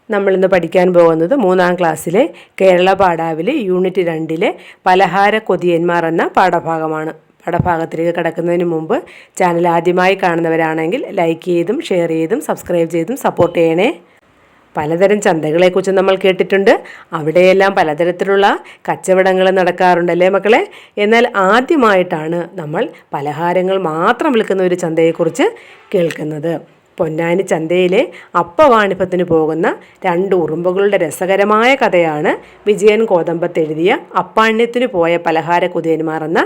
നമ്മളിന്ന് പഠിക്കാൻ പോകുന്നത് 3ാം ക്ലാസ്സിലെ കേരള പാഠാവിലെ യൂണിറ്റ് 2-ലെ പലഹാര കൊതിയന്മാർ എന്ന പാഠഭാഗമാണ്. പാഠഭാഗത്തിലേക്ക് കടക്കുന്നതിന് മുമ്പ് ചാനൽ ആദ്യമായി കാണുന്നവരാണെങ്കിൽ ലൈക്ക് ചെയ്തും ഷെയർ ചെയ്തും സബ്സ്ക്രൈബ് ചെയ്തും സപ്പോർട്ട് ചെയ്യണേ. പലതരം ചന്തകളെക്കുറിച്ച് നമ്മൾ കേട്ടിട്ടുണ്ട്. അവിടെയെല്ലാം പലതരത്തിലുള്ള കച്ചവടങ്ങൾ നടക്കാറുണ്ടല്ലേ മക്കളെ? എന്നാൽ ആദ്യമായിട്ടാണ് നമ്മൾ പലഹാരങ്ങൾ മാത്രം വിൽക്കുന്ന ഒരു ചന്തയെക്കുറിച്ച് കേൾക്കുന്നത്. പൊന്നാനി ചന്തയിലെ അപ്പവാണിഭത്തിന് പോകുന്ന 2 ഉറുമ്പുകളുടെ രസകരമായ കഥയാണ് വിജയൻ കോതമ്പത്ത് എഴുതിയ അപ്പാണ്യത്തിന് പോയ പലഹാര കൊതിയന്മാർ എന്ന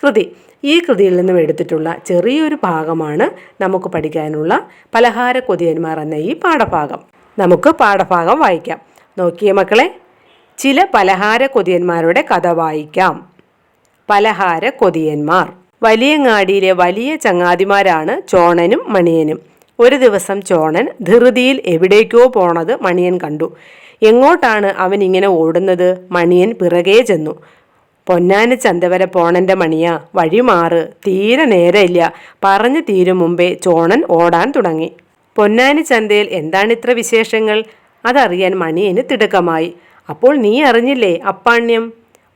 കൃതി. ഈ കൃതിയിൽ നിന്നും എടുത്തിട്ടുള്ള ചെറിയൊരു ഭാഗമാണ് നമുക്ക് പഠിക്കാനുള്ള പലഹാര കൊതിയന്മാർ എന്ന ഈ പാഠഭാഗം. നമുക്ക് പാഠഭാഗം വായിക്കാം. നോക്കിയേ മക്കളെ, ചില പലഹാര കൊതിയന്മാരുടെ കഥ വായിക്കാം. പലഹാര കൊതിയന്മാർ. വലിയങ്ങാടിയിലെ വലിയ ചങ്ങാതിമാരാണ് ചോണനും മണിയനും. ഒരു ദിവസം ചോണൻ ധൃതിയിൽ എവിടേക്കോ പോണത് മണിയൻ കണ്ടു. എങ്ങോട്ടാണ് അവൻ ഇങ്ങനെ ഓടുന്നത്? മണിയൻ പിറകെ ചെന്നു. പൊന്നാനി ചന്ത വരെ പോണൻ്റെ മണിയാ, വഴിമാറ്, തീരെ നേരമില്ല. പറഞ്ഞു തീരും മുമ്പേ ചോണൻ ഓടാൻ തുടങ്ങി. പൊന്നാനി ചന്തയിൽ എന്താണിത്ര വിശേഷങ്ങൾ? അതറിയാൻ മണിയന് തിടുക്കമായി. അപ്പോൾ നീ അറിഞ്ഞില്ലേ അപ്പാണ്യം?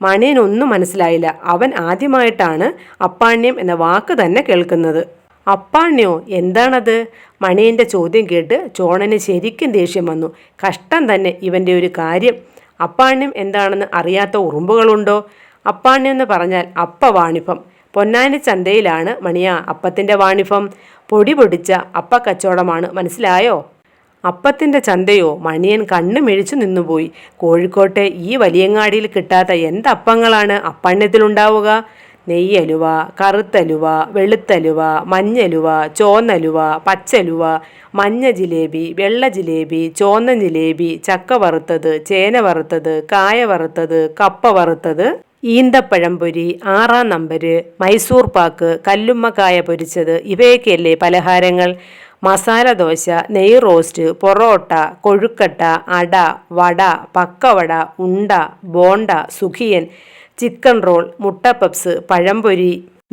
മണിയനൊന്നും മനസ്സിലായില്ല. അവൻ ആദ്യമായിട്ടാണ് അപ്പാണ്യം എന്ന വാക്ക് തന്നെ കേൾക്കുന്നത്. അപ്പാണ്യോ, എന്താണത്? മണിയൻ്റെ ചോദ്യം കേട്ട് ചോണന് ശരിക്കും ദേഷ്യം വന്നു. കഷ്ടം തന്നെ ഇവൻ്റെ ഒരു കാര്യം. അപ്പാണ്യം എന്താണെന്ന് അറിയാത്ത ഉറുമ്പുകളുണ്ടോ? അപ്പാണ്യം എന്ന് പറഞ്ഞാൽ അപ്പവാണിഭം. പൊന്നാനി ചന്തയിലാണ് മണിയാ അപ്പത്തിൻ്റെ വാണിഭം. പൊടി പൊടിച്ച അപ്പക്കച്ചവടമാണ്, മനസ്സിലായോ? അപ്പത്തിൻ്റെ ചന്തയോ? മണിയൻ കണ്ണു മിഴിച്ചു നിന്നുപോയി. കോഴിക്കോട്ടെ ഈ വലിയങ്ങാടിയിൽ കിട്ടാത്ത എന്തപ്പങ്ങളാണ് അപ്പാണ്യത്തിലുണ്ടാവുക? നെയ്യലുവ, കറുത്തലുവ, വെളുത്തലുവ, മഞ്ഞലുവ, ചോന്നലുവ, പച്ചലുവ, മഞ്ഞ ജിലേബി, വെള്ള ജിലേബി, ചോന്ന ജിലേബി, ചക്ക വറുത്തത്, ചേന വറുത്തത്, കായ വറുത്തത്, കപ്പ വറുത്തത്, ഈന്തപ്പഴം പൊരി, 6-ാം നമ്പര്, മൈസൂർ പാക്ക്, കല്ലുമ്മക്കായ പൊരിച്ചത്, ഇവയൊക്കെയല്ലേ പലഹാരങ്ങൾ? മസാല ദോശ, നെയ് റോസ്റ്റ്, പൊറോട്ട, കൊഴുക്കട്ട, അട, വട, പക്കവട, ഉണ്ട, ബോണ്ട, സുഖിയൻ, ചിക്കൻ റോൾ, മുട്ട പപ്സ്, പഴംപൊരി,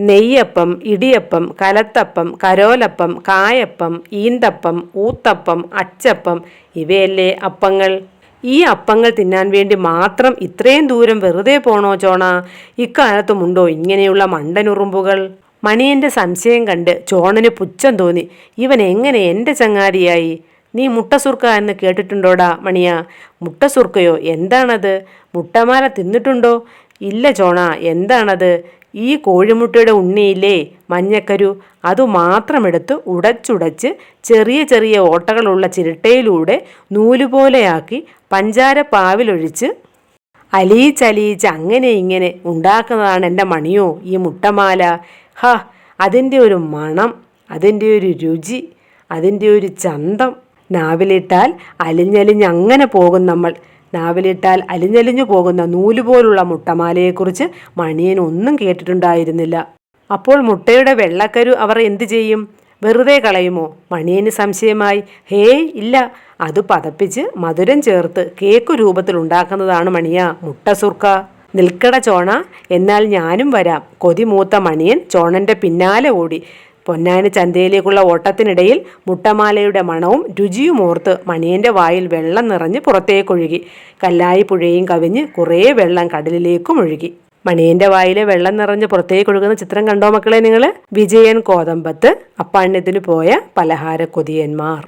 നെയ്യപ്പം, ഇടിയപ്പം, കലത്തപ്പം, കരോലപ്പം, കായപ്പം, ഈന്തപ്പം, ഊത്തപ്പം, അച്ചപ്പം, ഇവയല്ലേ അപ്പങ്ങൾ? ഈ അപ്പങ്ങൾ തിന്നാൻ വേണ്ടി മാത്രം ഇത്രയും ദൂരം വെറുതെ പോണോ ചോണ? ഇക്കാലത്തുമുണ്ടോ ഇങ്ങനെയുള്ള മണ്ടനുറുമ്പുകൾ? മണിയൻ്റെ സംശയം കണ്ട് ചോണന് പുച്ഛം തോന്നി. ഇവൻ എങ്ങനെ എൻ്റെ ചങ്ങാതിയായി? നീ മുട്ടസുർക്ക എന്ന് കേട്ടിട്ടുണ്ടോടാ മണിയാ? മുട്ടസുർക്കയോ? എന്താണത്? മുട്ടമാല തിന്നിട്ടുണ്ടോ? ഇല്ല ചോണ, എന്താണത്? ഈ കോഴിമുട്ടയുടെ ഉണ്ണിയില്ലേ, മഞ്ഞക്കരു, അതുമാത്രമെടുത്ത് ഉടച്ചുടച്ച് ചെറിയ ചെറിയ ഓട്ടകളുള്ള ചിരട്ടയിലൂടെ നൂലുപോലെയാക്കി പഞ്ചാര പാവിലൊഴിച്ച് അലിയിച്ചലിയിച്ച് അങ്ങനെ ഇങ്ങനെ ഉണ്ടാക്കുന്നതാണ് എൻ്റെ മണിയോ ഈ മുട്ടമാല. ഹാ, അതിൻ്റെ ഒരു മണം, അതിൻ്റെ ഒരു രുചി, അതിൻ്റെ ഒരു ചന്തം. നാവിലിട്ടാൽ അലിഞ്ഞലിഞ്ഞങ്ങനെ പോകും നമ്മൾ. നാവിലിട്ടാൽ അലിഞ്ഞലിഞ്ഞു പോകുന്ന നൂലുപോലുള്ള മുട്ടമാലയെക്കുറിച്ച് മണിയൻ ഒന്നും കേട്ടിട്ടുണ്ടായിരുന്നില്ല. അപ്പോൾ മുട്ടയുടെ വെള്ളക്കരു അവർ എന്തു ചെയ്യും? വെറുതെ കളയുമോ? മണിയന് സംശയമായി. ഹേയ് ഇല്ല, അത് പതപ്പിച്ച് മധുരം ചേർത്ത് കേക്ക് രൂപത്തിൽ ഉണ്ടാക്കുന്നതാണ് മണിയാ മുട്ടസുർക്ക. നിൽക്കട ചോണ, എന്നാൽ ഞാനും വരാം. കൊതിമൂത്ത മണിയൻ ചോണൻ്റെ പിന്നാലെ ഓടി. പൊന്നാനി ചന്തയിലേക്കുള്ള ഓട്ടത്തിനിടയിൽ മുട്ടമാലയുടെ മണവും രുചിയും ഓർത്ത് മണിയൻ്റെ വായിൽ വെള്ളം നിറഞ്ഞ് പുറത്തേക്കൊഴുകി. കല്ലായി പുഴയും കവിഞ്ഞ് കുറേ വെള്ളം കടലിലേക്കും ഒഴുകി. മണിയൻ്റെ വായിലെ വെള്ളം നിറഞ്ഞ് പുറത്തേക്കൊഴുകുന്ന ചിത്രം കണ്ടോ മക്കളെ നിങ്ങൾ? വിജയൻ കോതമ്പത്ത് അപ്പാണ്യത്തിന് പോയ പലഹാര കൊതിയന്മാർ.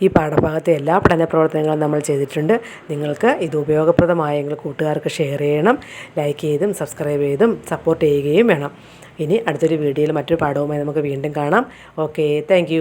ഈ പാഠഭാഗത്തെ എല്ലാ പഠന പ്രവർത്തനങ്ങളും നമ്മൾ ചെയ്തിട്ടുണ്ട്. നിങ്ങൾക്ക് ഇത് ഉപയോഗപ്രദമായെങ്കിൽ കൂട്ടുകാർക്ക് ഷെയർ ചെയ്യണം. ലൈക്ക് ചെയ്തും സബ്സ്ക്രൈബ് ചെയ്തും സപ്പോർട്ട് ചെയ്യുകയും വേണം. ഇനി അടുത്തൊരു വീഡിയോയിൽ മറ്റൊരു പാഠവുമായി നമുക്ക് വീണ്ടും കാണാം. Okay, thank